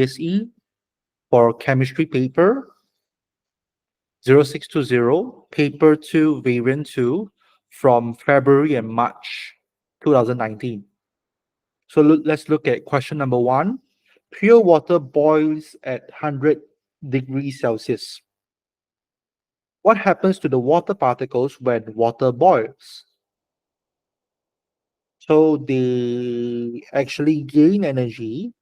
IGCSE for Chemistry Paper 0620, Paper 2, Variant 2 from February and March 2019. So let's look at question number 1. Pure water boils at 100 degrees Celsius. What happens to the water particles when water boils? So they actually gain energy,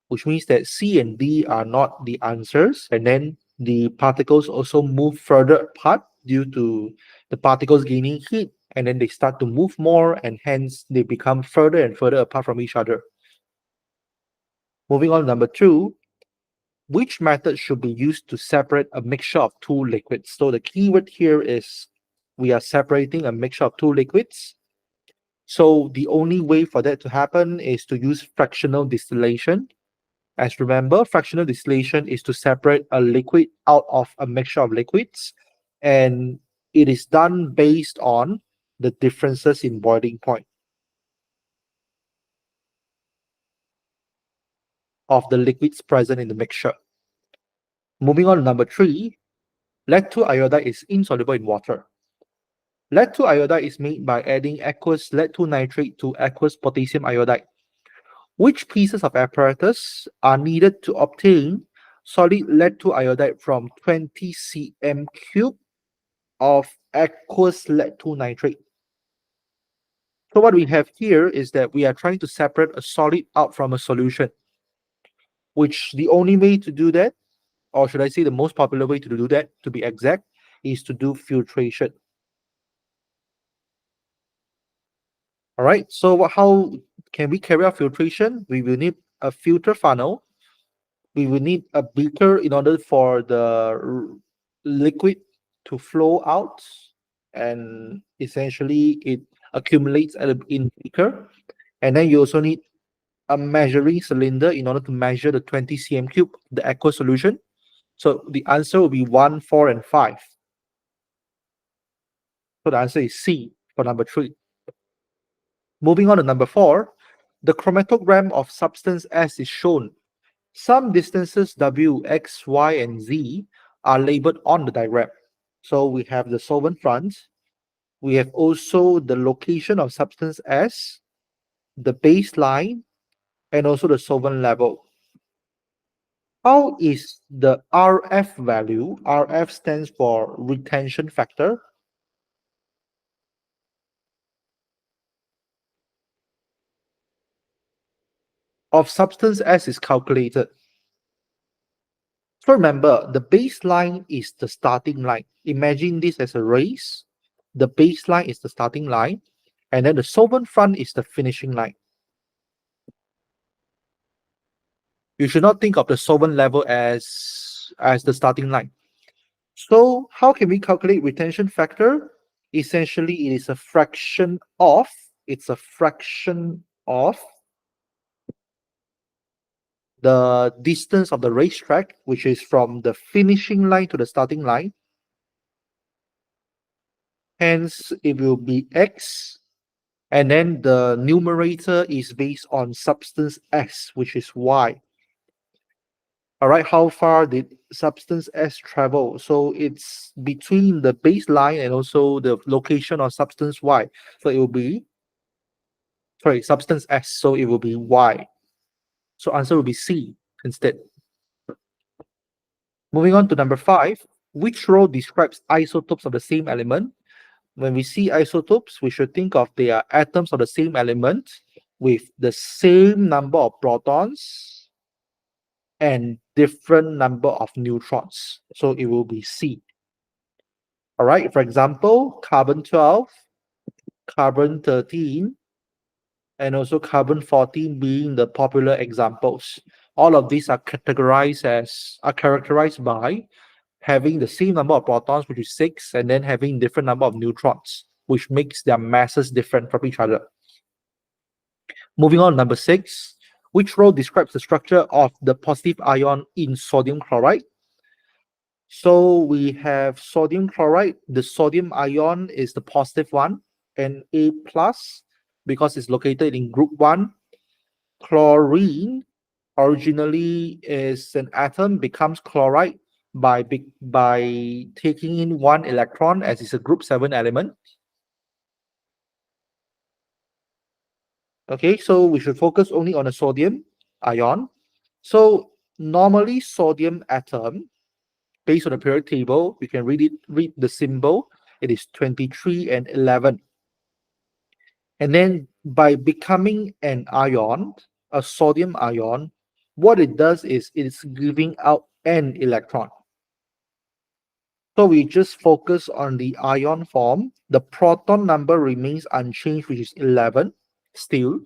which means that C and D are not the answers. And then the particles also move further apart due to the particles gaining heat, and then they start to move more, and hence they become further and further apart from each other. Moving on to number 2, which method should be used to separate a mixture of two liquids? So the keyword here is we are separating a mixture of two liquids. So the only way for that to happen is to use fractional distillation. As remember, fractional distillation is to separate a liquid out of a mixture of liquids, and it is done based on the differences in boiling point of the liquids present in the mixture. Moving on to number 3, lead-2 iodide is insoluble in water. Lead-2 iodide is made by adding aqueous lead-2 nitrate to aqueous potassium iodide. Which pieces of apparatus are needed to obtain solid lead-2 iodide from 20 cm cube of aqueous lead-2 nitrate? So what we have here is that we are trying to separate a solid out from a solution, which the only way to do that, or should I say the most popular way to do that, to be exact, is to do filtration. All right, so how can we carry out filtration? We will need a filter funnel. We will need a beaker in order for the liquid to flow out, and essentially it accumulates in beaker. And then you also need a measuring cylinder in order to measure the 20 cm cube, the aqueous solution. So the answer will be 1, 4, and 5. So the answer is C for number 3. Moving on to number 4, the chromatogram of substance S is shown. Some distances W, X, Y, and Z are labeled on the diagram. So we have the solvent front. We have also the location of substance S, the baseline, and also the solvent level. How is the RF value? RF stands for retention factor. Of substance S is calculated. So remember, the baseline is the starting line. Imagine this as a race. The baseline is the starting line, and then the solvent front is the finishing line. You should not think of the solvent level as the starting line. So how can we calculate retention factor? Essentially, it is a fraction of, the distance of the racetrack, which is from the finishing line to the starting line. Hence, it will be X, and then the numerator is based on substance S, which is Y. All right, how far did substance S travel? So it's between the baseline and also the location of substance Y. So it will be, substance S, so it will be Y. So answer will be C instead. Moving on to number 5, which row describes isotopes of the same element? When we see isotopes, we should think of they are atoms of the same element with the same number of protons and different number of neutrons. So it will be C. All right, for example, carbon 12, carbon 13, and also carbon 14 being the popular examples. All of these are characterized by having the same number of protons, which is 6, and then having different number of neutrons, which makes their masses different from each other. Moving on to number 6, which row describes the structure of the positive ion in sodium chloride? So we have sodium chloride. The sodium ion is the positive one, and A+, because it's located in group 1. Chlorine originally is an atom becomes chloride by taking in one electron, as it's a group 7 element. Okay, so we should focus only on a sodium ion. So normally sodium atom, based on the periodic table, we can read the symbol. It is 23 and 11. And then by becoming an ion, a sodium ion, what it does is it's giving out an electron. So we just focus on the ion form. The proton number remains unchanged, which is 11 still.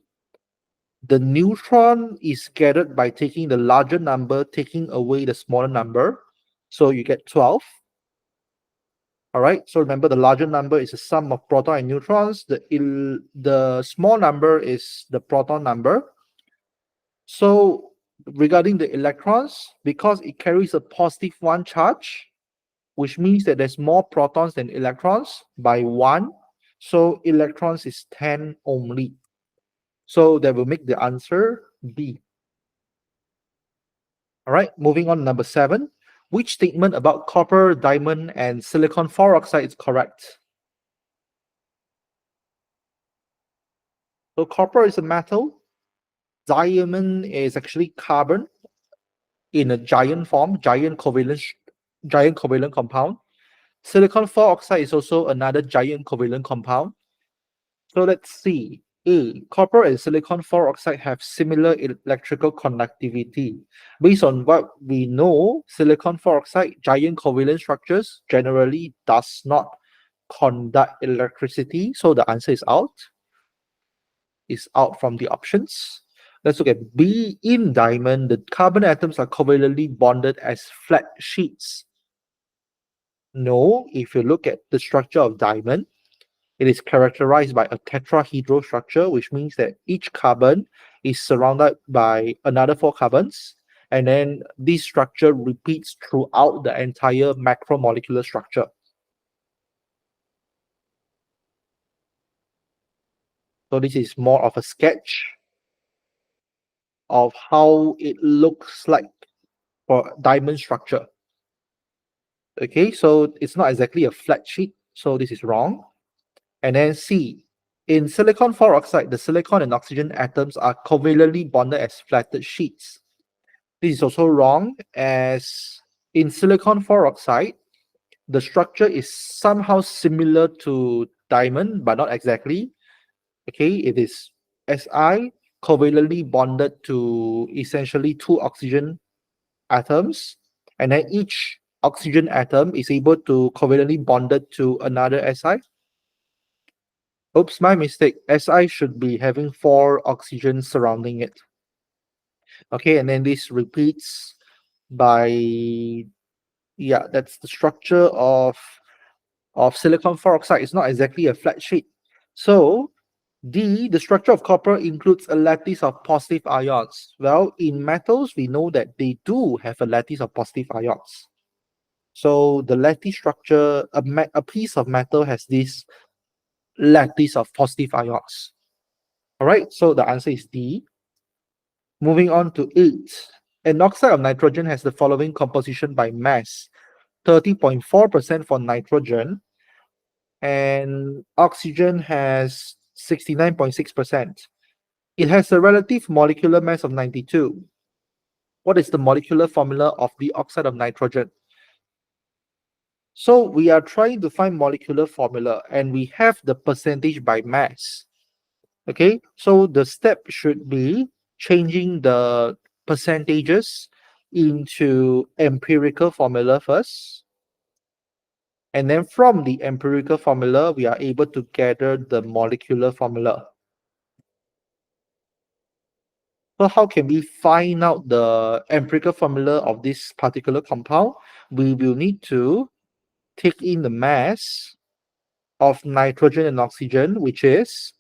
The neutron is gathered by taking the larger number, taking away the smaller number. So you get 12. All right. So remember, the larger number is the sum of proton and neutrons. The small number is the proton number. So regarding the electrons, because it carries a positive 1 charge, which means that there's more protons than electrons by 1. So electrons is 10 only. So that will make the answer B. All right, moving on to number 7. Which statement about copper, diamond, and silicon oxide is correct? So copper is a metal. Diamond is actually carbon in a giant form, giant covalent compound. Silicon oxide is also another giant covalent compound. So let's see. A. Copper and silicon oxide have similar electrical conductivity. Based on what we know, silicon oxide, giant covalent structures, generally does not conduct electricity. So the answer is out. Is out from the options. Let's look at B. In diamond, the carbon atoms are covalently bonded as flat sheets. No, if you look at the structure of diamond, it is characterized by a tetrahedral structure, which means that each carbon is surrounded by another 4 carbons, and then this structure repeats throughout the entire macromolecular structure. So this is more of a sketch of how it looks like for diamond structure. Okay, so it's not exactly a flat sheet, so this is wrong. And then C, in silicon oxide, the silicon and oxygen atoms are covalently bonded as flatted sheets. This is also wrong, as in silicon oxide, the structure is somehow similar to diamond, but not exactly. Okay, it is Si covalently bonded to essentially 2 oxygen atoms, and then each oxygen atom is able to covalently bonded to another Si. Oops, my mistake. Si should be having 4 oxygens surrounding it. Okay, and then this repeats by, yeah, that's the structure of silicon oxide. It's not exactly a flat sheet. So D, the structure of copper includes a lattice of positive ions. Well, in metals, we know that they do have a lattice of positive ions. So the lattice structure, a piece of metal has this lattice of positive ions. All right, so the answer is D. Moving on to 8. An oxide of nitrogen has the following composition by mass: 30.4% for nitrogen, and oxygen has 69.6%. It has a relative molecular mass of 92. What is the molecular formula of the oxide of nitrogen? So we are trying to find molecular formula, and we have the percentage by mass. Okay, so the step should be changing the percentages into empirical formula first. And then from the empirical formula, we are able to gather the molecular formula. So how can we find out the empirical formula of this particular compound? We will need to take in the mass of nitrogen and oxygen, which is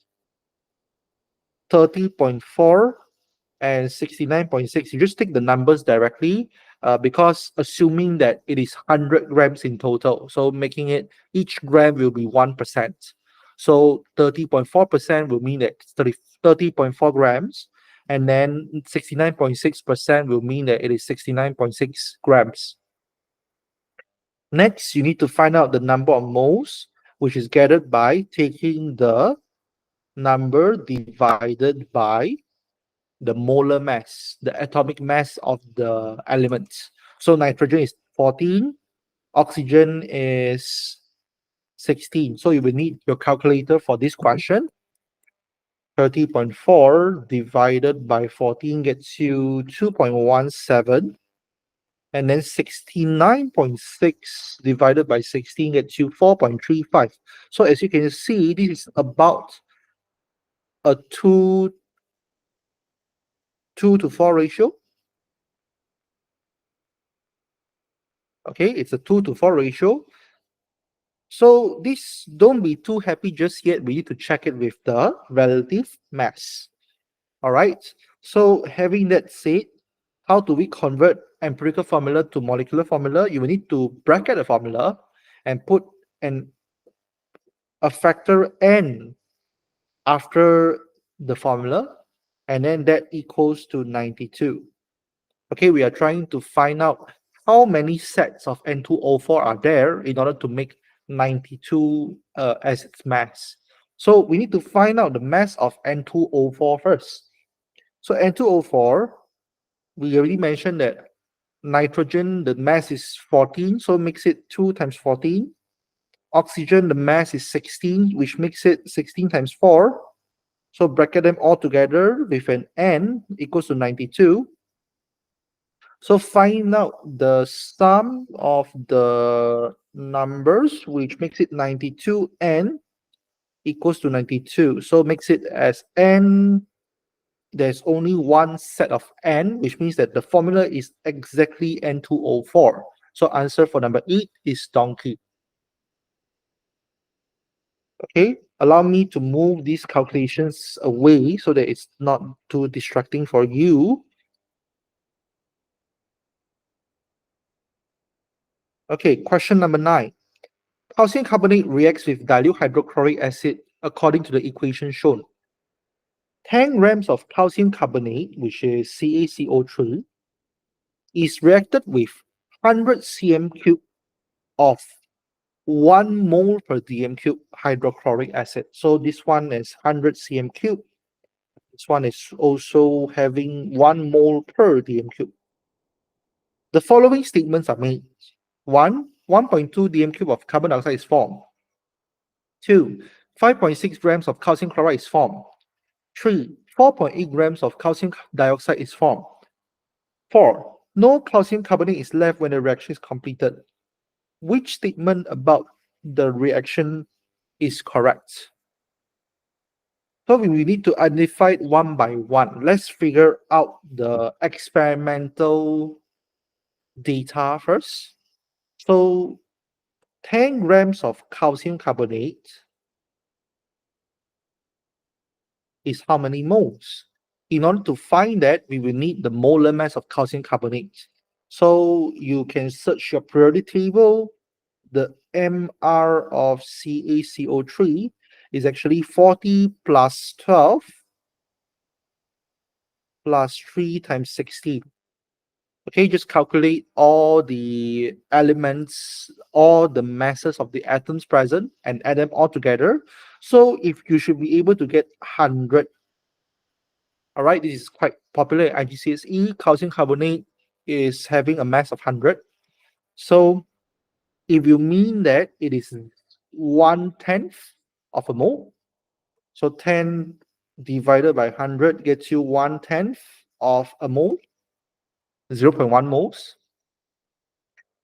30.4 and 69.6. You just take the numbers directly, because assuming that it is 100 grams in total, so making it each gram will be 1%. So 30.4% will mean that 30.4 grams and then 69.6% will mean that it is 69.6 grams. Next, you need to find out the number of moles, which is gathered by taking the number divided by the molar mass, the atomic mass of the elements. So nitrogen is 14, oxygen is 16. So you will need your calculator for this question. 30.4 divided by 14 gets you 2.17. And then 69.6 divided by 16 gets you 4.35. So as you can see, this is about a 2 to 4 ratio. Okay, it's a 2 to 4 ratio. So this, don't be too happy just yet. We need to check it with the relative mass. All right. So having that said, how do we convert empirical formula to molecular formula? You will need to bracket the formula and put a factor n after the formula, and then that equals to 92. Okay, we are trying to find out how many sets of N2O4 are there in order to make 92 as its mass. So we need to find out the mass of N2O4 first. So N2O4, we already mentioned that nitrogen, the mass is 14, so makes it 2 times 14. Oxygen, the mass is 16, which makes it 16 times 4. So bracket them all together with an N equals to 92. So find out the sum of the numbers, which makes it 92N equals to 92. So makes it as N, there's only one set of N, which means that the formula is exactly N2O4. So answer for number 8 is donkey. Okay, allow me to move these calculations away so that it's not too distracting for you. Okay, question number 9. Calcium carbonate reacts with dilute hydrochloric acid according to the equation shown. 10 grams of calcium carbonate, which is CaCO3, is reacted with 100 cm cube of 1 mole per dm cube hydrochloric acid. So this one is 100 cm cube. This one is also having 1 mole per dm cube. The following statements are made. 1. 1.2 dm cube of carbon dioxide is formed. 2. 5.6 grams of calcium chloride is formed. 3. 4.8 grams of calcium dioxide is formed. 4. No calcium carbonate is left when the reaction is completed. Which statement about the reaction is correct? So we need to identify it one by one. Let's figure out the experimental data first. So 10 grams of calcium carbonate is how many moles? In order to find that, we will need the molar mass of calcium carbonate. So you can search your periodic table. The MR of CaCO3 is actually 40 plus 12 plus 3 times 16. Okay, just calculate all the elements, all the masses of the atoms present and add them all together. So if you should be able to get 100. All right, this is quite popular in IGCSE. Calcium carbonate is having a mass of 100. So if you mean that it is 1/10 of a mole, so 10 divided by 100 gets you 1/10 of a mole, 0.1 moles.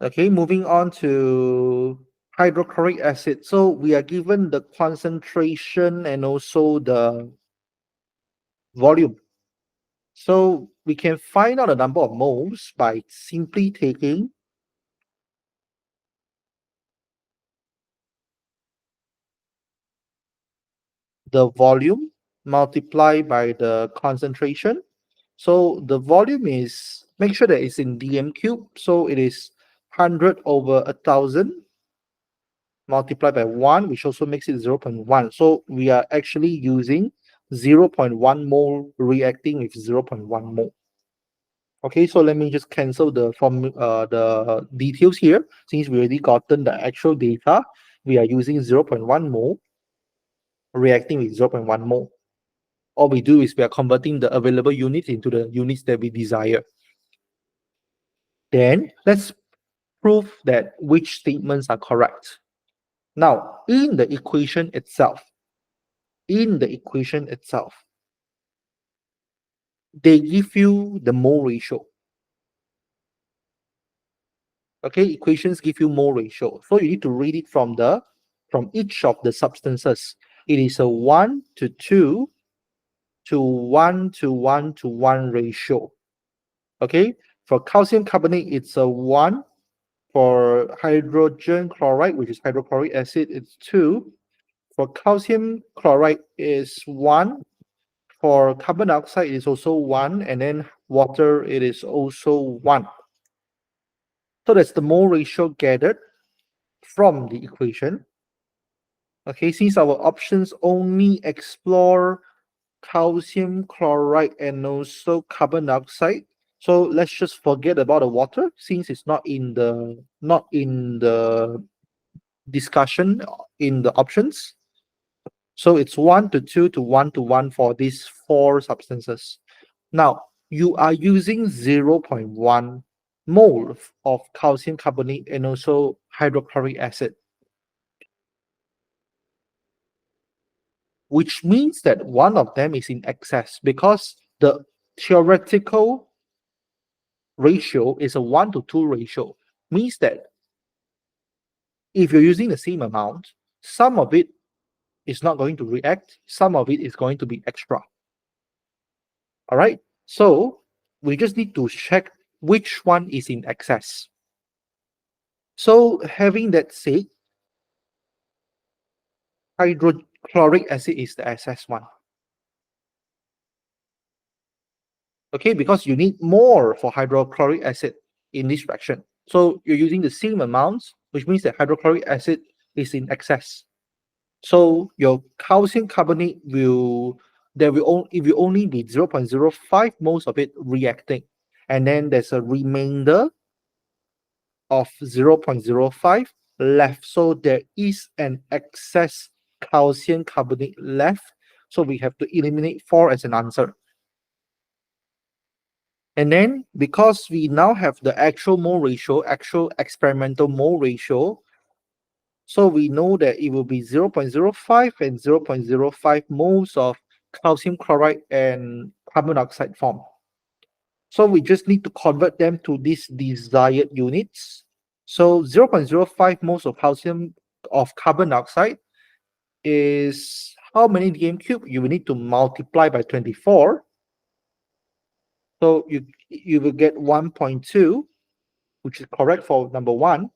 Okay, moving on to hydrochloric acid. So we are given the concentration and also the volume. So we can find out the number of moles by simply taking the volume multiplied by the concentration. So the volume is, make sure that it's in dm cube. So it is 100 over 1,000 multiplied by 1, which also makes it 0.1. So we are actually using 0.1 mole reacting with 0.1 mole. Okay, so let me just cancel the details here. Since we already gotten the actual data, we are using 0.1 mole reacting with 0.1 mole. All we do is we are converting the available units into the units that we desire. Then let's prove that which statements are correct. Now, in the equation itself, they give you the mole ratio. Okay, equations give you mole ratio. So you need to read it from each of the substances. It is a 1 to 2 to 1 to 1 to 1 ratio. Okay, for calcium carbonate, it's a 1. For hydrogen chloride, which is hydrochloric acid, it's 2. For calcium chloride is 1. For carbon dioxide, it is also 1. And then water, it is also 1. So that's the mole ratio gathered from the equation. Okay, since our options only explore calcium chloride and also carbon dioxide, so let's just forget about the water since it's not in the discussion in the options. So it's 1 to 2 to 1 to 1 for these 4 substances. Now, you are using 0.1 mole of calcium carbonate and also hydrochloric acid, which means that one of them is in excess because the theoretical ratio is a 1 to 2 ratio. Means that if you're using the same amount, some of it is not going to react, some of it is going to be extra. All right, so we just need to check which one is in excess. So having that said, hydrochloric acid is the excess one. Okay, because you need more for hydrochloric acid in this fraction. So you're using the same amounts, which means that hydrochloric acid is in excess. So your calcium carbonate it will only be 0.05 moles of it reacting. And then there's a remainder of 0.05 left. So there is an excess calcium carbonate left. So we have to eliminate 4 as an answer. And then because we now have the actual mole ratio, actual experimental mole ratio, so we know that it will be 0.05 and 0.05 moles of calcium chloride and carbon dioxide form. So we just need to convert them to these desired units. So 0.05 moles of carbon dioxide is how many dm cube? You will need to multiply by 24. So you will get 1.2, which is correct for number 1.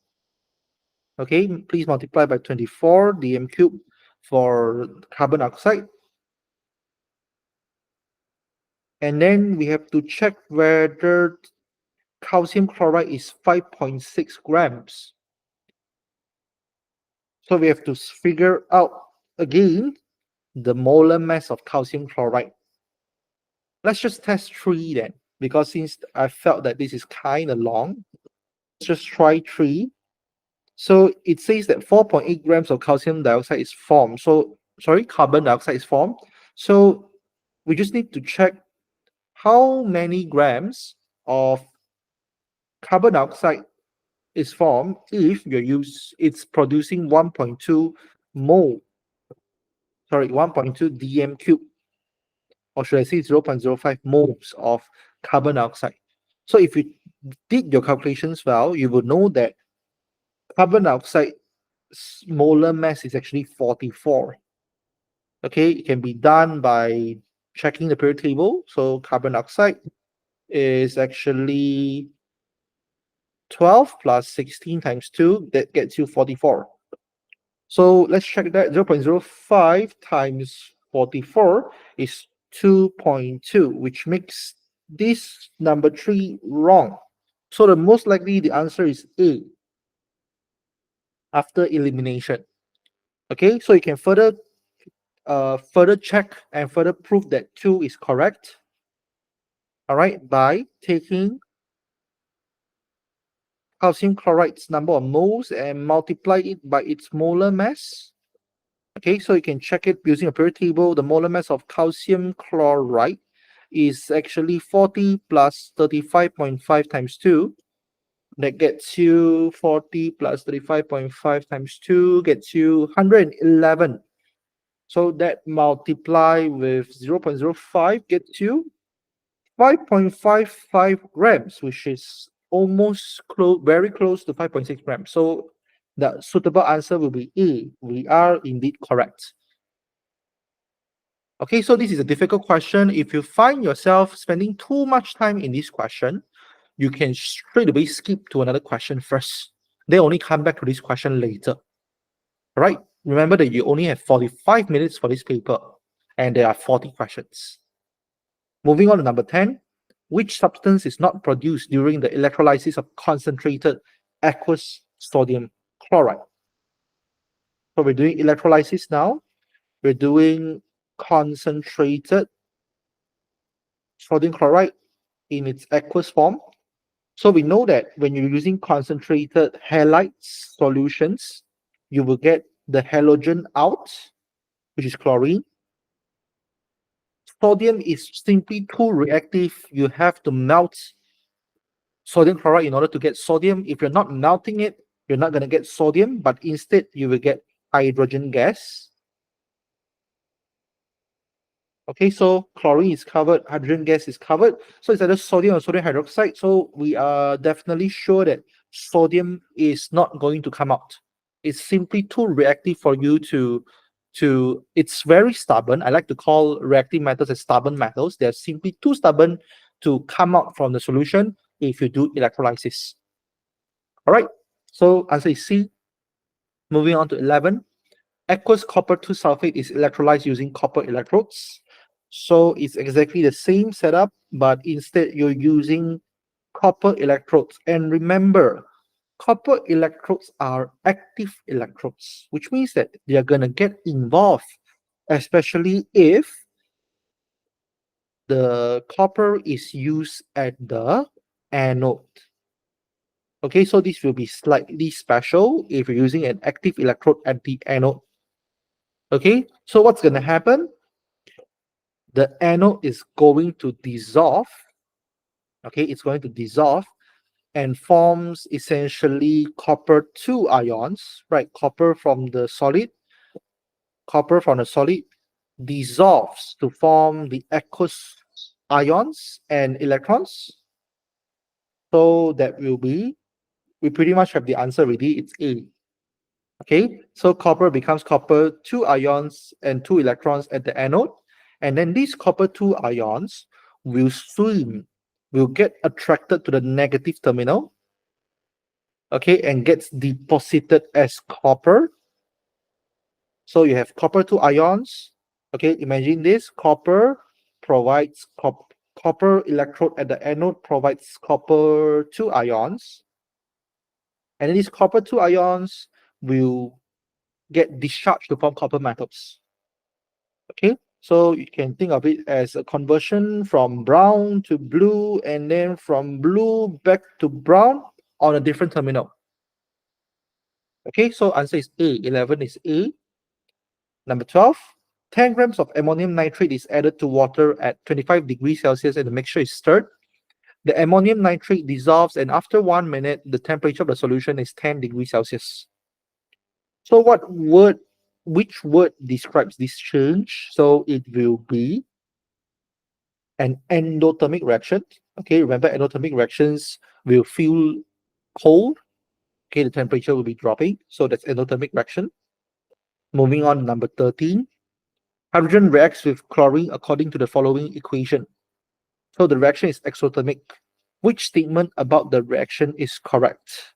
Okay, please multiply by 24 dm cube for carbon dioxide. And then we have to check whether calcium chloride is 5.6 grams. So we have to figure out again the molar mass of calcium chloride. Let's just test 3 then, because since I felt that this is kind of long, let's just try 3. So it says that 4.8 grams of calcium dioxide is formed. So, carbon dioxide is formed. So we just need to check how many grams of carbon dioxide is formed if it's producing 1.2 dm cube, or should I say 0.05 moles of carbon dioxide. So if you did your calculations well, you would know that carbon dioxide molar mass is actually 44. Okay, it can be done by checking the periodic table. So carbon dioxide is actually 12 plus 16 times 2, that gets you 44. So let's check that. 0.05 times 44 is 2.2, which makes this number 3 wrong. So the most likely the answer is A after elimination. Okay, so you can further further check and further prove that 2 is correct, all right, by taking calcium chloride's number of moles and multiply it by its molar mass. Okay, so you can check it using a periodic table. The molar mass of calcium chloride is actually 40 plus 35.5 times 2. That gets you 40 plus 35.5 times 2 gets you 111. So that multiply with 0.05 gets you 5.55 grams, which is almost very close to 5.6 grams. So the suitable answer will be A. We are indeed correct. Okay, so this is a difficult question. If you find yourself spending too much time in this question, you can straight away skip to another question first. They only come back to this question later. All right? Remember that you only have 45 minutes for this paper, and there are 40 questions. Moving on to number 10. Which substance is not produced during the electrolysis of concentrated aqueous sodium chloride? So we're doing electrolysis now. We're doing concentrated sodium chloride in its aqueous form. So we know that when you're using concentrated halide solutions, you will get the halogen out, which is chlorine. Sodium is simply too reactive. You have to melt sodium chloride in order to get sodium. If you're not melting it, you're not going to get sodium, but instead you will get hydrogen gas. Okay, so chlorine is covered, hydrogen gas is covered. So it's either sodium or sodium hydroxide. So we are definitely sure that sodium is not going to come out. It's simply too reactive for you it's very stubborn. I like to call reactive metals as stubborn metals. They're simply too stubborn to come out from the solution if you do electrolysis. All right, so answer is C. Moving on to 11. Aqueous copper 2 sulfate is electrolyzed using copper electrodes. So it's exactly the same setup, but instead you're using copper electrodes. And remember, copper electrodes are active electrodes, which means that they are going to get involved, especially if the copper is used at the anode. Okay, so this will be slightly special if you're using an active electrode at the anode. Okay, so what's going to happen? The anode is going to dissolve. Okay, it's going to dissolve and forms essentially copper 2 ions, right? Copper from the solid dissolves to form the aqueous ions and electrons. So that will be, we pretty much have the answer already. It's A. Okay, so copper becomes copper 2 ions and 2 electrons at the anode. And then these copper 2 ions will get attracted to the negative terminal, okay, and gets deposited as copper. So you have copper 2 ions. Okay, imagine this. Copper provides copper electrode at the anode provides copper 2 ions. And then these copper 2 ions will get discharged to form copper metals. Okay, so you can think of it as a conversion from brown to blue and then from blue back to brown on a different terminal. Okay, so answer is A. 11 is A. Number 12, 10 grams of ammonium nitrate is added to water at 25 degrees Celsius and the mixture is stirred. The ammonium nitrate dissolves and after 1 minute, the temperature of the solution is 10 degrees Celsius. So which word describes this change? So it will be an endothermic reaction. Okay, remember endothermic reactions will feel cold. Okay, the temperature will be dropping. So that's endothermic reaction. Moving on to number 13. Hydrogen reacts with chlorine according to the following equation. So the reaction is exothermic. Which statement about the reaction is correct?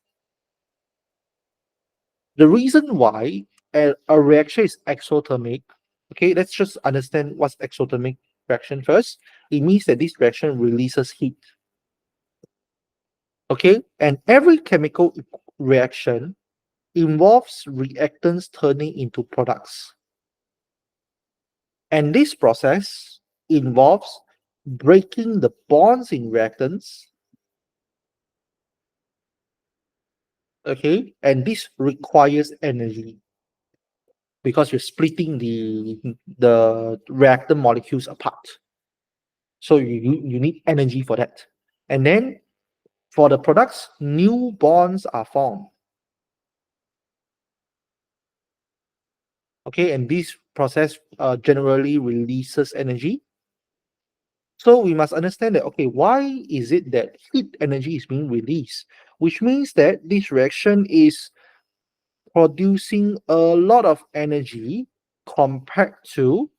The reason why a reaction is exothermic, okay, let's just understand what's exothermic reaction first. It means that this reaction releases heat. Okay, and every chemical reaction involves reactants turning into products. And this process involves breaking the bonds in reactants. Okay, and this requires energy because you're splitting the reactant molecules apart. So you need energy for that. And then for the products, new bonds are formed. Okay, and this process generally releases energy. So we must understand that, okay, why is it that heat energy is being released? Which means that this reaction is producing a lot of energy compared to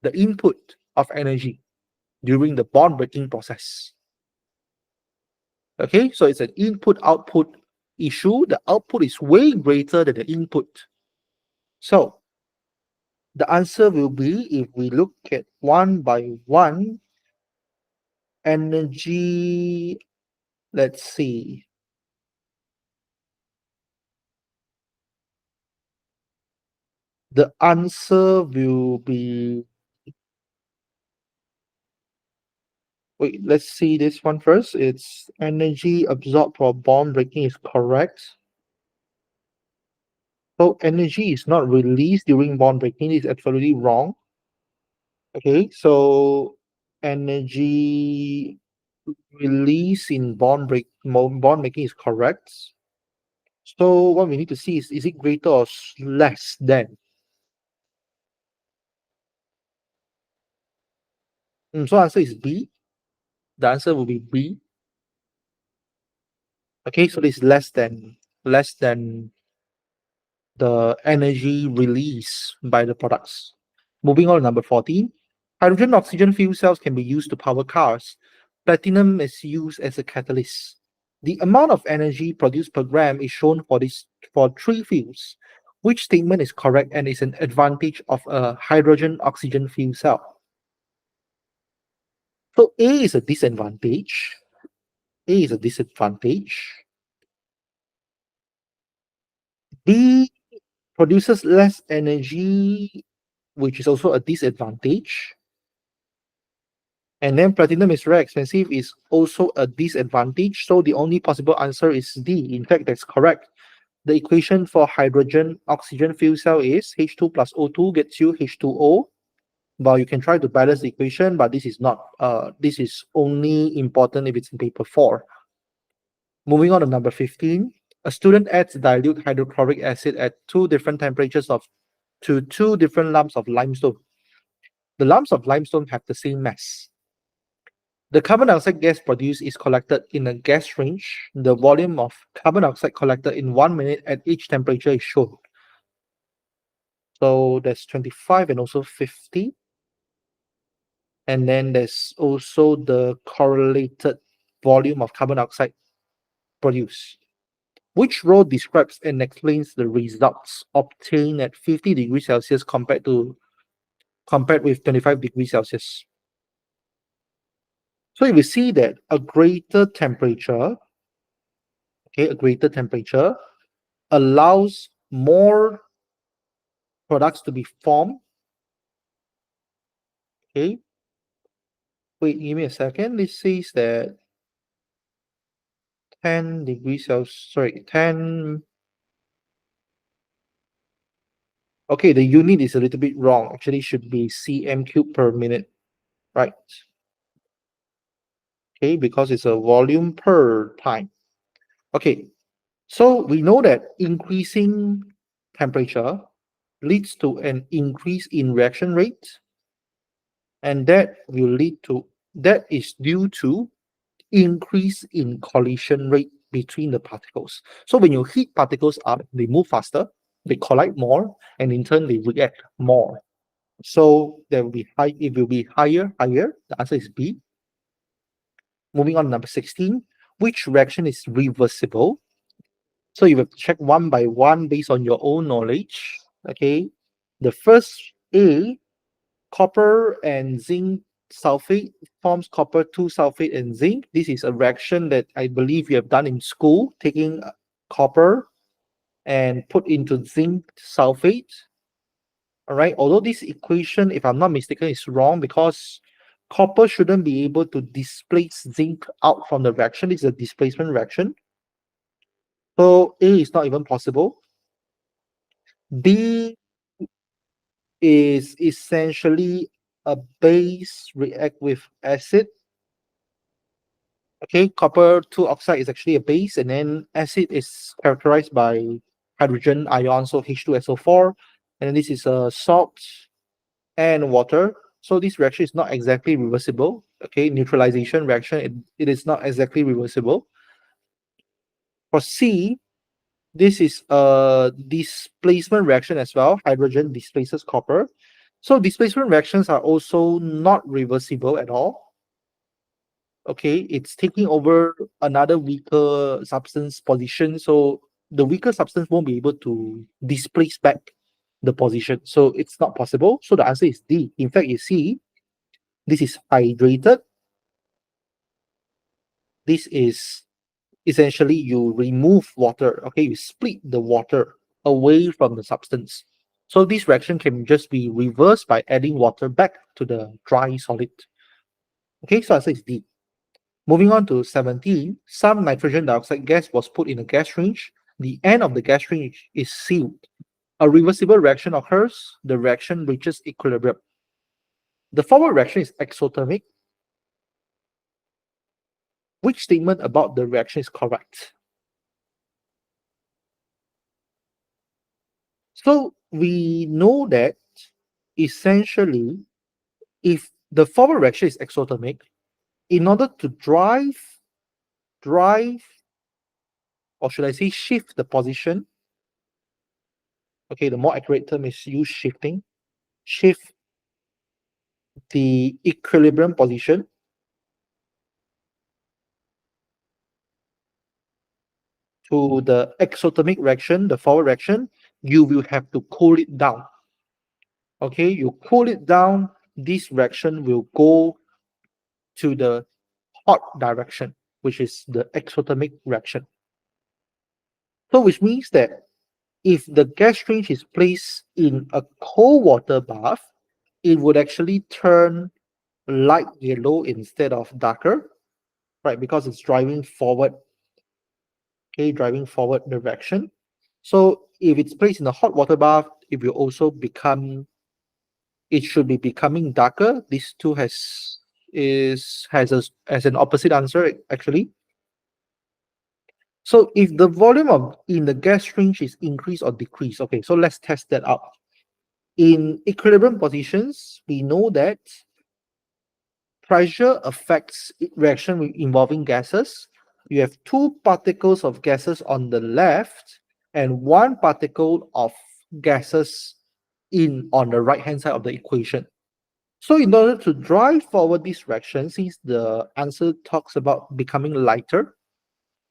the input of energy during the bond breaking process. Okay, so it's an input output issue. The output is way greater than the input. So the answer will be, if we look at one by one, energy, let's see. The answer will be, wait, let's see this one first. It's energy absorbed for bond breaking is correct. So energy is not released during bond breaking. It's absolutely wrong. Okay, so energy release in bond making is correct. So what we need to see is it greater or less than? So answer is B. The answer will be B. Okay, so this is less than the energy release by the products. Moving on to number 14. Hydrogen oxygen fuel cells can be used to power cars. Platinum is used as a catalyst. The amount of energy produced per gram is shown for three fuels. Which statement is correct and is an advantage of a hydrogen oxygen fuel cell? So A is a disadvantage. A is a disadvantage. B produces less energy, which is also a disadvantage. And then platinum is very expensive is also a disadvantage. So the only possible answer is D. In fact, that's correct. The equation for hydrogen oxygen fuel cell is H2 plus O2 gets you H2O. Well, you can try to balance the equation, but this is not. This is only important if it's in paper 4. Moving on to number 15. A student adds dilute hydrochloric acid at two different temperatures to two different lumps of limestone. The lumps of limestone have the same mass. The carbon dioxide gas produced is collected in a gas range. The volume of carbon dioxide collected in 1 minute at each temperature is shown. So there's 25 and also 50. And then there's also the correlated volume of carbon dioxide produced. Which row describes and explains the results obtained at 50 degrees Celsius compared with 25 degrees Celsius? So if we see that a greater temperature allows more products to be formed. Okay. Wait, give me a second. This says that 10 degrees Celsius, sorry, 10. Okay, the unit is a little bit wrong. Actually, should be cm cube per minute, right? Okay, because it's a volume per time. Okay, so we know that increasing temperature leads to an increase in reaction rate, and that is due to increase in collision rate between the particles. So when you heat particles up, they move faster, they collide more, and in turn they react more. So there will be it will be higher. The answer is B. Moving on to number 16. Which reaction is reversible? So you have to check one by one based on your own knowledge. Okay. The first A, copper and zinc sulfate forms copper 2 sulfate and zinc. This is a reaction that I believe you have done in school, taking copper and put into zinc sulfate. All right, although this equation, if I'm not mistaken, is wrong because copper shouldn't be able to displace zinc out from the reaction. It's a displacement reaction. So A is not even possible. B is essentially a base react with acid. Okay, copper 2 oxide is actually a base, and then acid is characterized by hydrogen ion, so H2SO4, and then this is a salt and water. So this reaction is not exactly reversible. Okay, neutralization reaction, it is not exactly reversible. For C, this is a displacement reaction as well. Hydrogen displaces copper. So displacement reactions are also not reversible at all. Okay, it's taking over another weaker substance position. So the weaker substance won't be able to displace back the position. So it's not possible. So the answer is D. In fact, you see, this is hydrated. This is essentially you remove water. Okay, you split the water away from the substance. So this reaction can just be reversed by adding water back to the dry solid. Okay, so answer is D. Moving on to 17, some nitrogen dioxide gas was put in a gas range. The end of the gas range is sealed. A reversible reaction occurs. The reaction reaches equilibrium. The forward reaction is exothermic. Which statement about the reaction is correct? So we know that essentially, if the forward reaction is exothermic, in order to drive, or should I say shift the position, okay, the more accurate term is use shifting, shift the equilibrium position to the exothermic reaction, the forward reaction, you will have to cool it down. Okay, you cool it down, this reaction will go to the hot direction, which is the exothermic reaction. So which means that if the gas range is placed in a cold water bath, it would actually turn light yellow instead of darker, right? Because it's driving forward, okay, driving forward the reaction. So if it's placed in a hot water bath, it will also become, it should be becoming darker. These two has an opposite answer actually. So if the volume of in the gas range is increased or decreased, okay, so let's test that out. In equilibrium positions, we know that pressure affects reaction involving gases. You have two particles of gases on the left and one particle of gases on the right hand side of the equation. So in order to drive forward this reaction, since the answer talks about becoming lighter,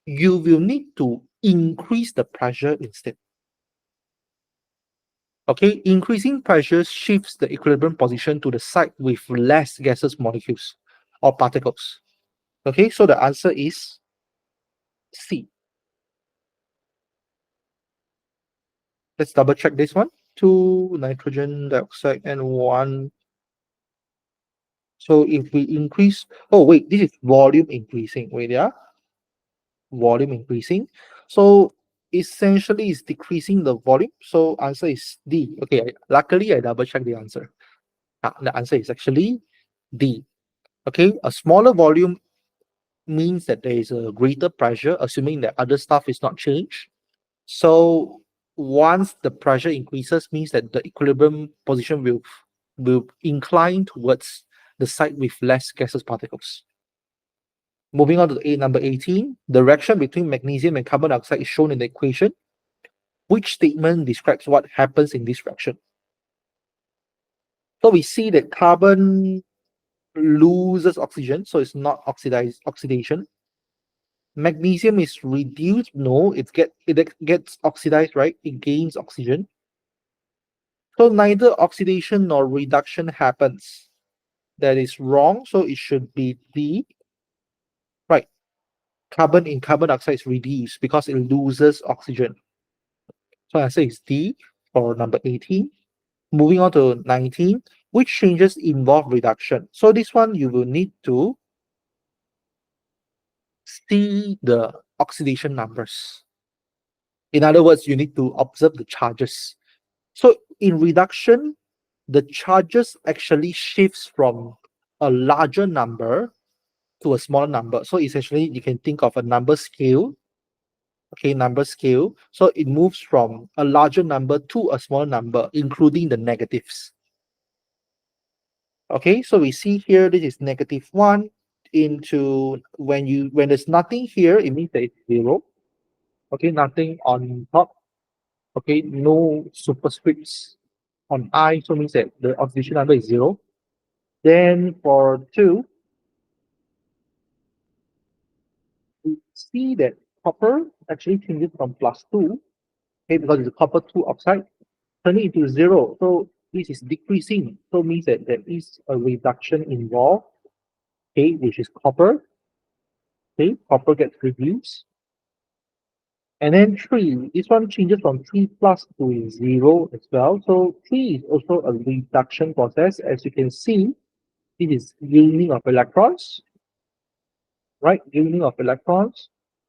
you will need to increase the pressure instead. Okay, increasing pressure shifts the equilibrium position to the side with less gaseous molecules or particles. Okay, so the answer is C. Let's double check this one. 2 nitrogen dioxide and 1. So if we increase, oh wait, this is volume increasing. Wait, yeah, volume increasing. So essentially it's decreasing the volume. So answer is D. Okay, luckily I double checked the answer. The answer is actually D. Okay, a smaller volume means that there is a greater pressure, assuming that other stuff is not changed. So once the pressure increases, means that the equilibrium position will incline towards the side with less gaseous particles. Moving on to number 18, the reaction between magnesium and carbon dioxide is shown in the equation. Which statement describes what happens in this reaction? So we see that carbon loses oxygen, so it's not oxidation. Magnesium is reduced. No, it gets oxidized, right? It gains oxygen. So neither oxidation nor reduction happens. That is wrong. So it should be D. Right. Carbon in carbon dioxide is reduced because it loses oxygen. So answer is D for number 18. Moving on to 19, which changes involve reduction? So this one you will need to see the oxidation numbers. In other words, you need to observe the charges. So in reduction, the charges actually shifts from a larger number to a smaller number. So essentially, you can think of a number scale. Okay, number scale. So it moves from a larger number to a smaller number, including the negatives. Okay, so we see here this is -1 into when there's nothing here, it means that it's 0. Okay, nothing on top. Okay, no superscripts on I, so means that the oxidation number is 0. Then for 2, we see that copper actually changes from +2, okay, because it's a copper 2 oxide, turning into 0. So this is decreasing. So means that there is a reduction involved, okay, which is copper. Okay, copper gets reduced. And then 3, this one changes from 3 plus to 0 as well. So 3 is also a reduction process. As you can see, it is gaining of electrons, right? Gaining of electrons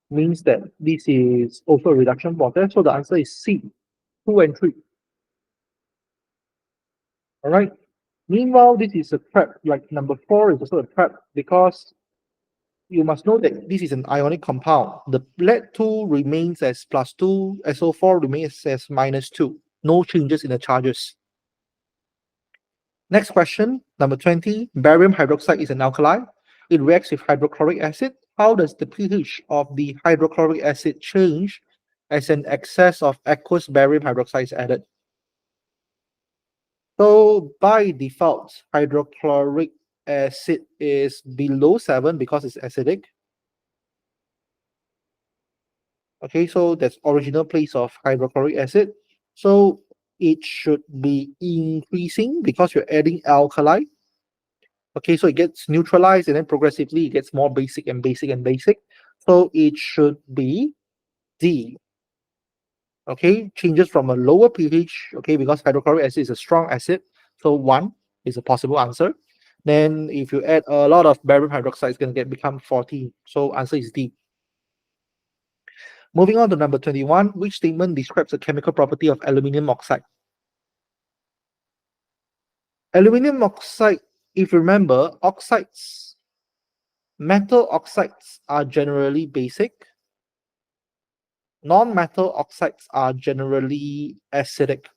means that this is also a reduction process. So the answer is C, 2 and 3. All right. Meanwhile, this is a trap. Like number 4 is also a trap because you must know that this is an ionic compound. The lead-2 remains as +2, SO4 remains as -2. No changes in the charges. Next question, number 20. Barium hydroxide is an alkali. It reacts with hydrochloric acid. How does the pH of the hydrochloric acid change as an excess of aqueous barium hydroxide is added? So by default, hydrochloric acid is below 7 because it's acidic. Okay, so that's original place of hydrochloric acid. So it should be increasing because you're adding alkali. Okay, so it gets neutralized and then progressively it gets more basic and basic and basic. So it should be D. Okay, changes from a lower pH, okay, because hydrochloric acid is a strong acid. So 1 is a possible answer. Then if you add a lot of barium hydroxide, it's going to become 14. So answer is D. Moving on to number 21, which statement describes the chemical property of aluminium oxide? Aluminium oxide, if you remember, metal oxides are generally basic. Non-metal oxides are generally acidic.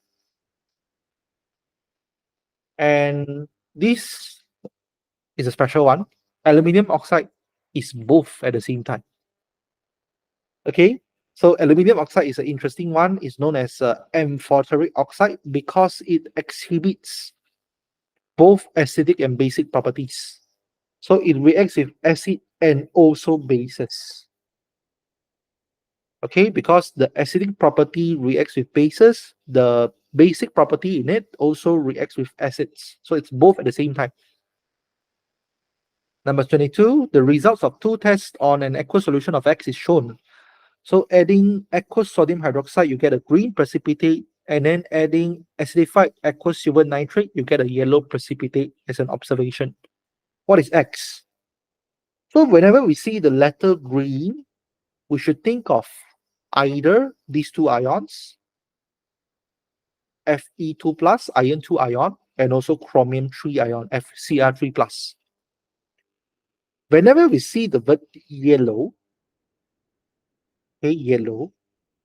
And this is a special one. Aluminium oxide is both at the same time. Okay, so aluminium oxide is an interesting one. It's known as amphoteric oxide because it exhibits both acidic and basic properties. So it reacts with acid and also bases. Okay, because the acidic property reacts with bases, the basic property in it also reacts with acids. So it's both at the same time. Number 22, the results of 2 tests on an aqueous solution of X is shown. So adding aqueous sodium hydroxide, you get a green precipitate, and then adding acidified aqueous silver nitrate, you get a yellow precipitate as an observation. What is X? So whenever we see the letter green, we should think of either these two ions, Fe2 plus, iron 2 ion, and also chromium 3 ion, FCr3 plus. Whenever we see the word yellow, okay, yellow,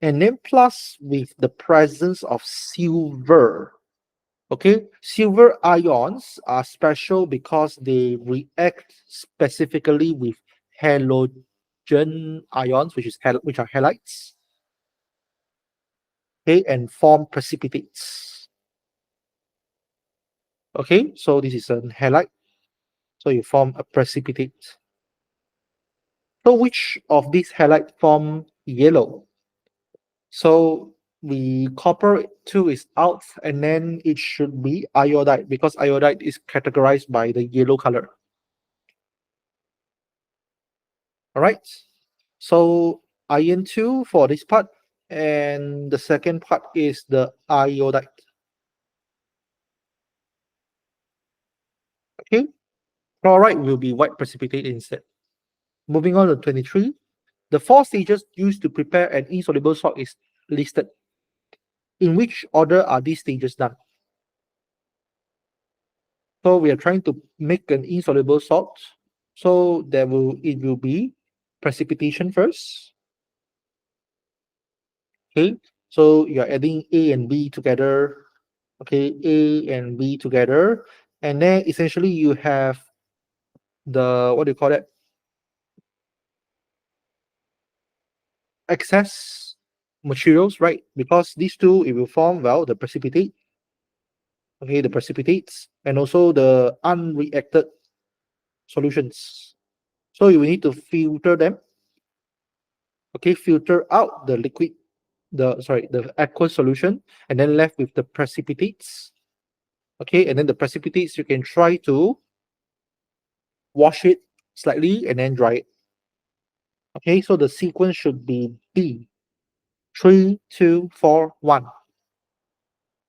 and then plus with the presence of silver. Okay, silver ions are special because they react specifically with halogen ions, which are halides. Okay, and form precipitates. Okay, so this is a halide. So you form a precipitate. So which of these halides form yellow? So the copper 2 is out, and then it should be iodide because iodide is categorized by the yellow color. All right. So iron 2 for this part, and the second part is the iodide. Okay, chloride will be white precipitate instead. Moving on to 23, the 4 stages used to prepare an insoluble salt is listed. In which order are these stages done? So we are trying to make an insoluble salt. So it will be precipitation first. Okay, so you're adding A and B together. Okay, A and B together, and then essentially you have the, what do you call it, excess materials, right? Because these two, it will form, well, the precipitate. Okay, the precipitates and also the unreacted solutions. So you will need to filter them. Okay, filter out the liquid, the aqueous solution, and then left with the precipitates. Okay, and then the precipitates you can try to wash it slightly and then dry it. Okay, so the sequence should be B, 3, 2, 4, 1.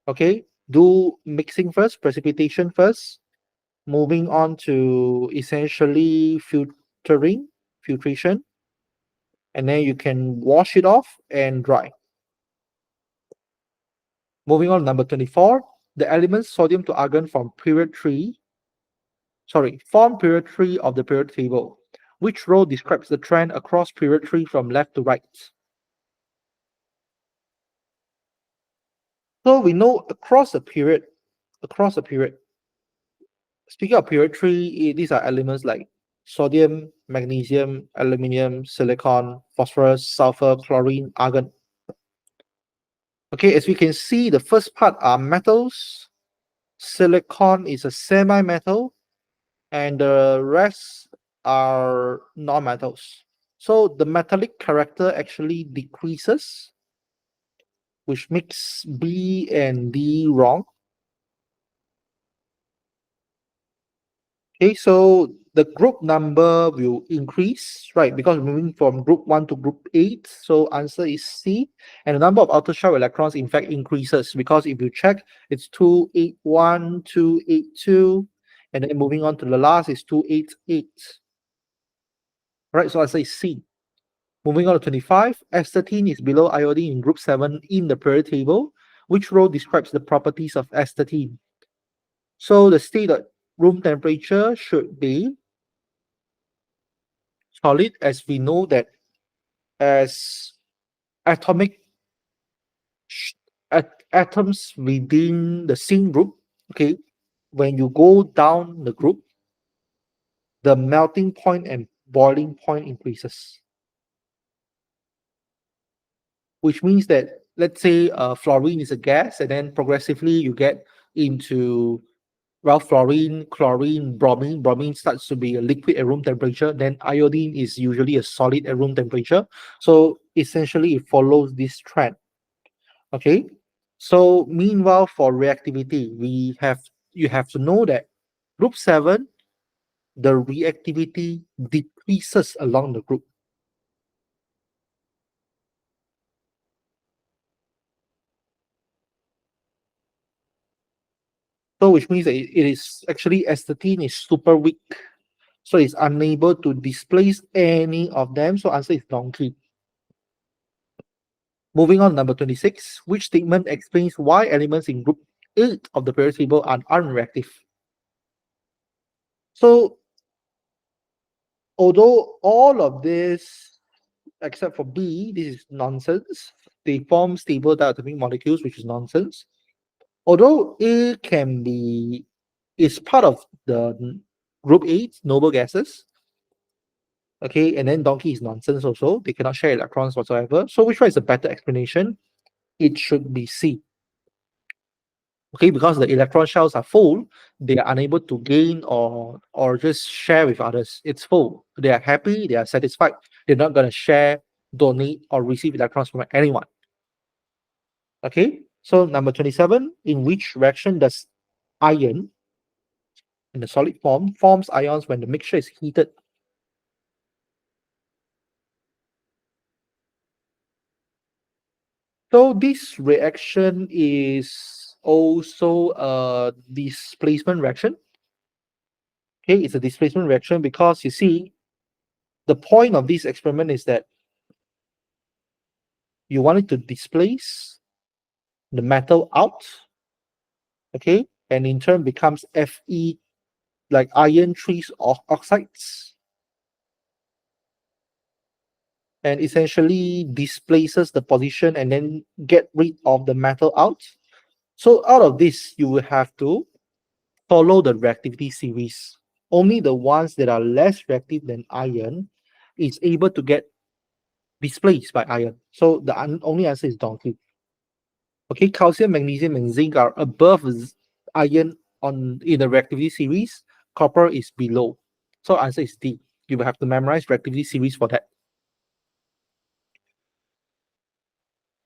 Okay, do mixing first, precipitation first, moving on to essentially filtration, and then you can wash it off and dry. Moving on, number 24, the elements sodium to argon from form period 3 of the period table. Which row describes the trend across period 3 from left to right? So we know across a period, speaking of period 3, these are elements like sodium, magnesium, aluminium, silicon, phosphorus, sulfur, chlorine, argon. Okay, as we can see, the first part are metals. Silicon is a semi-metal, and the rest are non-metals. So the metallic character actually decreases, which makes B and D wrong. Okay, so the group number will increase, right? Because we're moving from group 1 to group 8. So answer is C. And the number of outer shell electrons, in fact, increases because if you check, it's 281, 282, and then moving on to the last is 288. Right, so answer is C. Moving on to 25, astatine is below iodine in group 7 in the periodic table. Which row describes the properties of astatine? So the state at room temperature should be solid, as we know that as atomic atoms within the same group, okay, when you go down the group, the melting point and boiling point increases, which means that, let's say fluorine is a gas, and then progressively you get into, well, fluorine, chlorine, bromine. Bromine starts to be a liquid at room temperature. Then iodine is usually a solid at room temperature. So essentially, it follows this trend. Okay. So meanwhile, for reactivity, you have to know that group 7, the reactivity decreases along the group. So which means that it is actually astatine is super weak. So it's unable to displace any of them. So answer is donkey. Moving on, number 26, which statement explains why elements in group 8 of the periodic table are unreactive? So although all of this, except for B, this is nonsense. They form stable diatomic molecules, which is nonsense. Although A is part of the group 8 noble gases. Okay, and then donkey is nonsense also. They cannot share electrons whatsoever. So which one is a better explanation? It should be C. Okay, because the electron shells are full, they are unable to gain or just share with others. It's full. They are happy, they are satisfied. They're not going to share, donate, or receive electrons from anyone. Okay, so number 27, in which reaction does iron in the solid form forms ions when the mixture is heated? So this reaction is also a displacement reaction. Okay, it's a displacement reaction because you see, the point of this experiment is that you want it to displace the metal out, okay, and in turn becomes Fe, like iron 3 oxides, and essentially displaces the position and then get rid of the metal out. So out of this, you will have to follow the reactivity series. Only the ones that are less reactive than iron is able to get displaced by iron. So the only answer is donkey. Okay, calcium, magnesium, and zinc are above iron in the reactivity series. Copper is below. So answer is D. You will have to memorize reactivity series for that.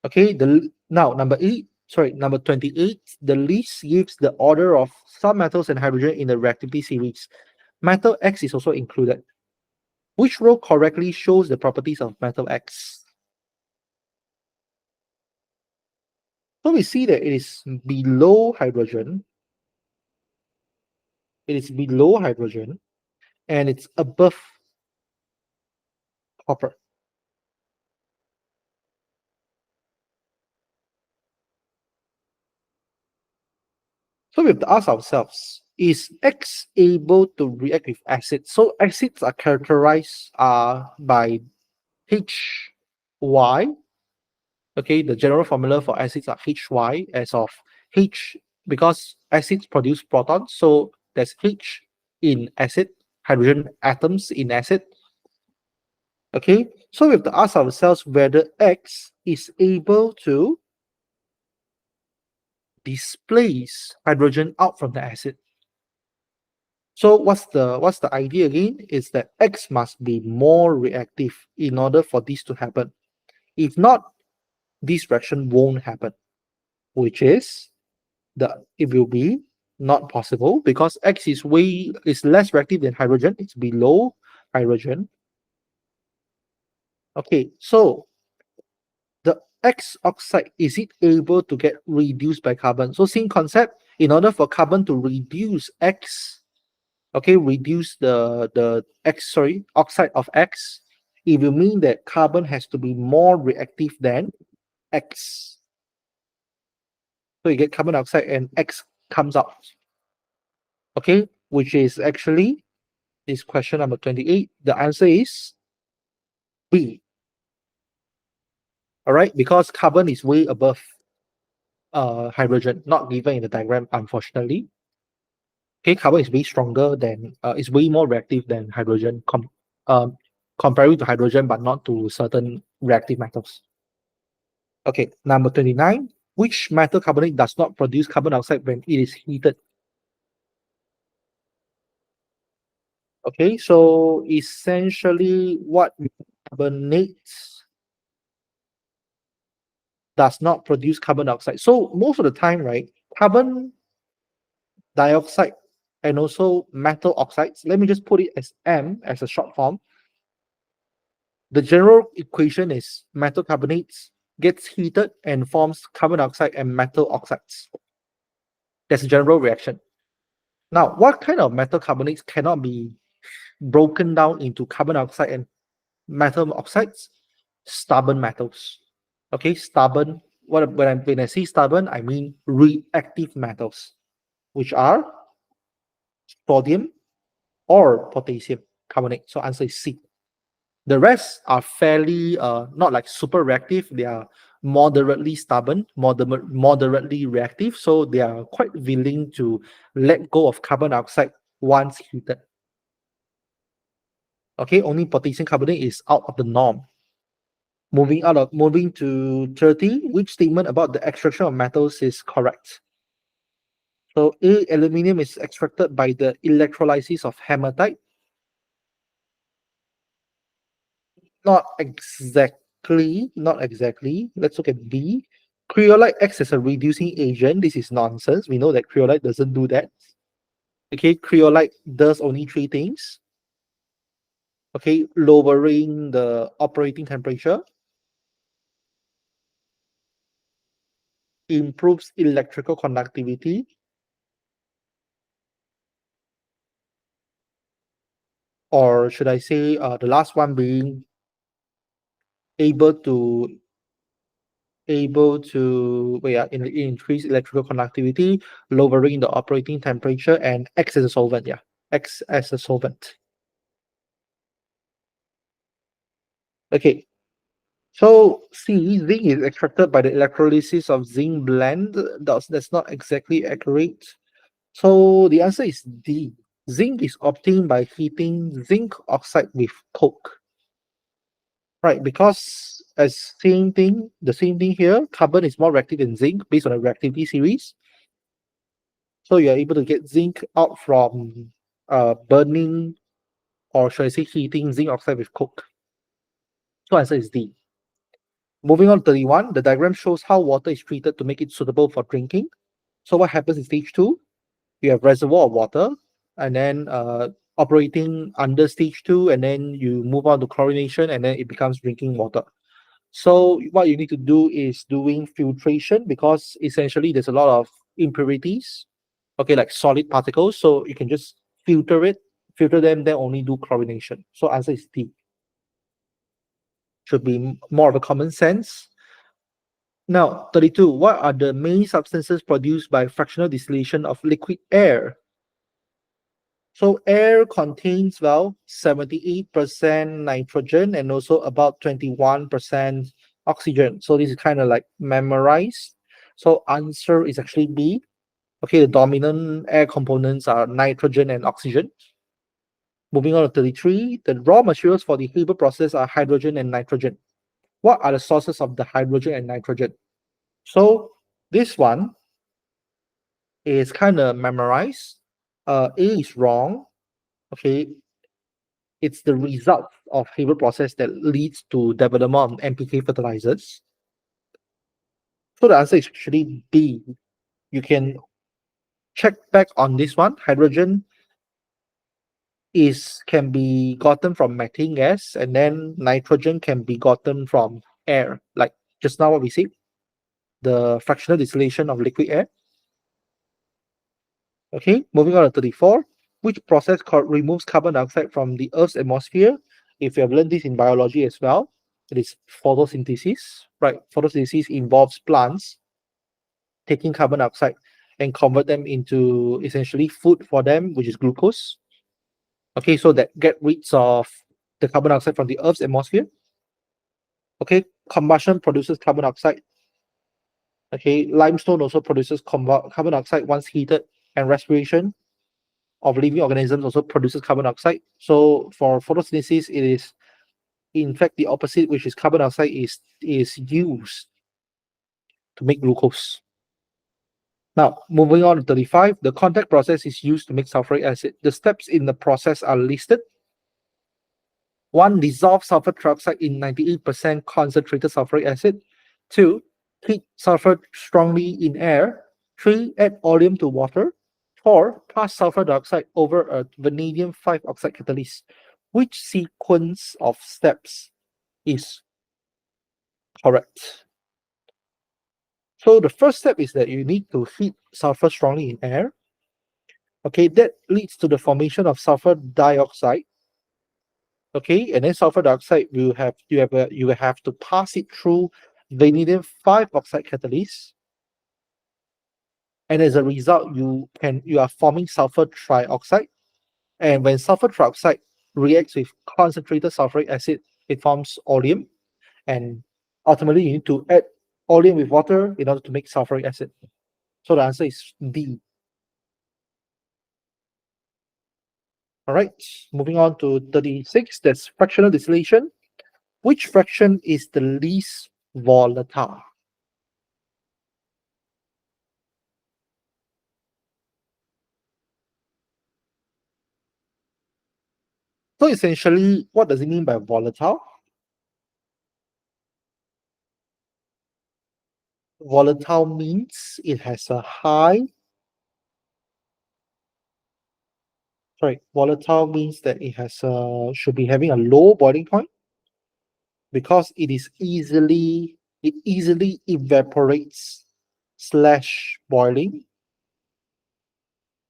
Okay, now number 28. The list gives the order of some metals and hydrogen in the reactivity series. Metal X is also included. Which row correctly shows the properties of metal X? So we see that it is below hydrogen. It is below hydrogen, and it's above copper. So we have to ask ourselves, is X able to react with acids? So acids are characterized by HY. Okay, the general formula for acids are HY as of H, because acids produce protons, so there's H in acid, hydrogen atoms in acid. Okay, so we have to ask ourselves whether X is able to displace hydrogen out from the acid. So what's the idea again? Is that X must be more reactive in order for this to happen. If not, this reaction won't happen, which is it will be not possible because X is less reactive than hydrogen. It's below hydrogen. Okay, so the X oxide, is it able to get reduced by carbon? So same concept, in order for carbon to reduce X, okay, reduce the oxide of X, it will mean that carbon has to be more reactive than X. So you get carbon dioxide and X comes out. Okay, which is actually is question number 28. The answer is B. All right, because carbon is way above hydrogen, not given in the diagram, unfortunately. Okay, carbon is way stronger than, is way more reactive than hydrogen, comparing to hydrogen, but not to certain reactive metals. Okay, number 29. Which metal carbonate does not produce carbon dioxide when it is heated? Okay, so essentially what carbonates does not produce carbon dioxide. So most of the time, right, carbon dioxide and also metal oxides, let me just put it as M as a short form. The general equation is metal carbonates gets heated and forms carbon dioxide and metal oxides. That's a general reaction. Now, what kind of metal carbonates cannot be broken down into carbon dioxide and metal oxides? Stubborn metals. Okay, stubborn. When I say stubborn, I mean reactive metals, which are sodium or potassium carbonate. So answer is C. The rest are fairly not like super reactive. They are moderately stubborn, moderately reactive. So they are quite willing to let go of carbon dioxide once heated. Okay, only potassium carbonate is out of the norm. Moving to 30, which statement about the extraction of metals is correct? So A, aluminium is extracted by the electrolysis of hematite. Not exactly. Let's look at B. Cryolite acts as a reducing agent. This is nonsense. We know that cryolite doesn't do that. Okay, cryolite does only three things. Okay, lowering the operating temperature, improves electrical conductivity, or should I say the last one being able to increase electrical conductivity, lowering the operating temperature, and acts as a solvent. Yeah, acts as a solvent. Okay, so C, zinc is extracted by the electrolysis of zinc blend. That's not exactly accurate. So the answer is D. Zinc is obtained by heating zinc oxide with coke. Right, because as the same thing here, carbon is more reactive than zinc based on the reactivity series. So you're able to get zinc out from burning, or should I say heating zinc oxide with coke. So answer is D. Moving on to 31, the diagram shows how water is treated to make it suitable for drinking. So what happens in stage 2? You have reservoir of water, and then operating under stage 2, and then you move on to chlorination, and then it becomes drinking water. So what you need to do is doing filtration, because essentially there's a lot of impurities, okay, like solid particles. So you can just filter them, then only do chlorination. So answer is D. Should be more of a common sense. Now, 32, what are the main substances produced by fractional distillation of liquid air? So air contains, well, 78% nitrogen and also about 21% oxygen. So this is kind of like memorized. So answer is actually B. Okay, the dominant air components are nitrogen and oxygen. Moving on to 33, the raw materials for the Haber process are hydrogen and nitrogen. What are the sources of the hydrogen and nitrogen? So this one is kind of memorized. A is wrong. Okay, it's the result of Haber process that leads to development of NPK fertilizers. So the answer is actually B. You can check back on this one. Hydrogen can be gotten from methane gas, and then nitrogen can be gotten from air, like just now what we see, the fractional distillation of liquid air. Okay, moving on to 34. Which process removes carbon dioxide from the Earth's atmosphere? If you have learned this in biology as well, it is photosynthesis, right? Photosynthesis involves plants taking carbon dioxide and convert them into essentially food for them, which is glucose. Okay, so that get rid of the carbon dioxide from the Earth's atmosphere. Okay, combustion produces carbon dioxide. Okay, limestone also produces carbon dioxide once heated, and respiration of living organisms also produces carbon dioxide. So for photosynthesis, it is in fact the opposite, which is carbon dioxide is used to make glucose. Now, moving on to 35, the contact process is used to make sulfuric acid. The steps in the process are listed. 1. Dissolve sulfur trioxide in 98% concentrated sulfuric acid. 2. Heat sulfur strongly in air. 3. Add oleum to water. 4. Pass sulfur dioxide over a vanadium 5 oxide catalyst. Which sequence of steps is correct? So the first step is that you need to heat sulfur strongly in air. Okay, that leads to the formation of sulfur dioxide. Okay, and then sulfur dioxide you will have to pass it through vanadium 5 oxide catalyst, and as a result you are forming sulfur trioxide. And when sulfur trioxide reacts with concentrated sulfuric acid, it forms oleum, and ultimately you need to add oleum with water in order to make sulfuric acid. So the answer is D. All right, moving on to 36, that's fractional distillation. Which fraction is the least volatile? So essentially, what does it mean by volatile? Volatile means it has a volatile means that should be having a low boiling point, because it easily evaporates slash boiling.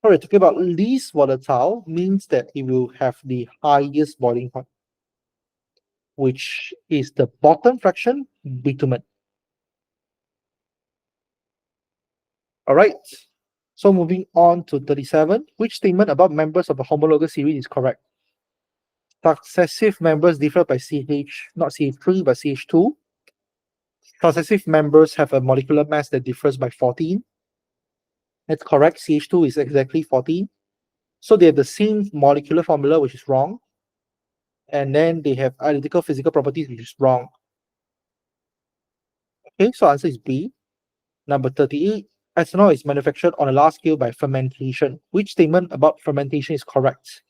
All right, talking about least volatile means that it will have the highest boiling point, which is the bottom fraction, bitumen. All right, so moving on to 37, which statement about members of a homologous series is correct? Successive members differ by CH, not CH3, but CH2. Successive members have a molecular mass that differs by 14. That's correct. CH2 is exactly 14. So they have the same molecular formula, which is wrong. And then they have identical physical properties, which is wrong. Okay, so answer is B. Number 38, ethanol is manufactured on a large scale by fermentation. Which statement about fermentation is correct?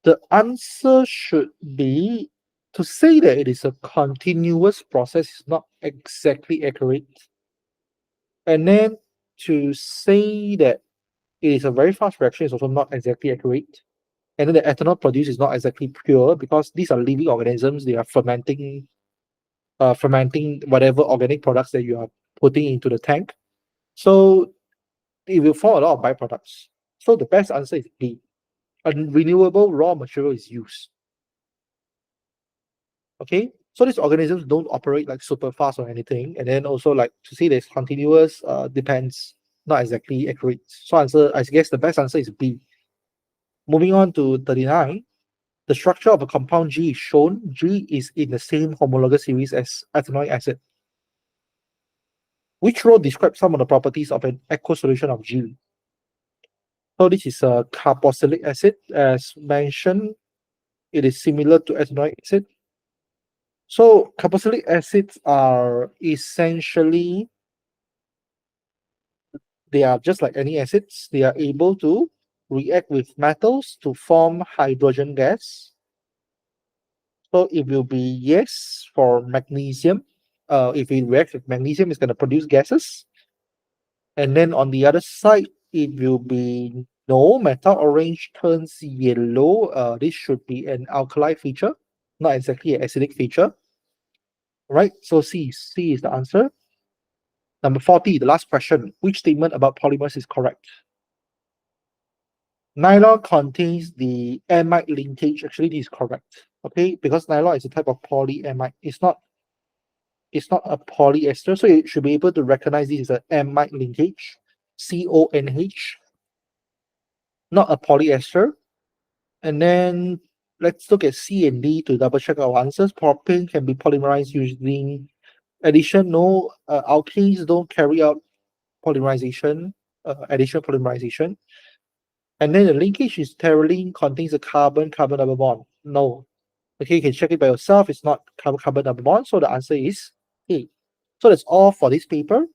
The answer should be, to say that it is a continuous process is not exactly accurate. And then to say that it is a very fast reaction is also not exactly accurate. And then the ethanol produced is not exactly pure because these are living organisms. They are fermenting whatever organic products that you are putting into the tank. So it will form a lot of byproducts. So the best answer is B. A renewable raw material is used. Okay, so these organisms don't operate like super fast or anything. And then also like to say there's continuous depends, not exactly accurate. So answer, I guess the best answer is B. Moving on to 39, the structure of a compound G is shown. G is in the same homologous series as ethanoic acid. Which row describes some of the properties of an aqueous solution of G? So this is a carboxylic acid. As mentioned, it is similar to ethanoic acid. So carboxylic acids are essentially, they are just like any acids. They are able to react with metals to form hydrogen gas. So it will be yes for magnesium. If it reacts with magnesium, it's going to produce gases. And then on the other side, it will be no, metal orange turns yellow. This should be an alkali feature, not exactly an acidic feature. Right, so C is the answer. Number 40, the last question. Which statement about polymers is correct? Nylon contains the amide linkage. Actually, this is correct. Okay, because nylon is a type of polyamide. It's not a polyester, so you should be able to recognize this as an amide linkage, CONH, not a polyester. And then let's look at C and D to double check our answers. Propane can be polymerized using addition. No, alkanes don't carry out polymerization, additional polymerization. And then the linkage is pterylene contains a carbon-carbon double bond. No. Okay, you can check it by yourself. It's not carbon-carbon double bond. So the answer is A. So that's all for this paper.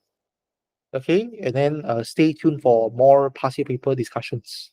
Okay, and then stay tuned for more past year paper discussions.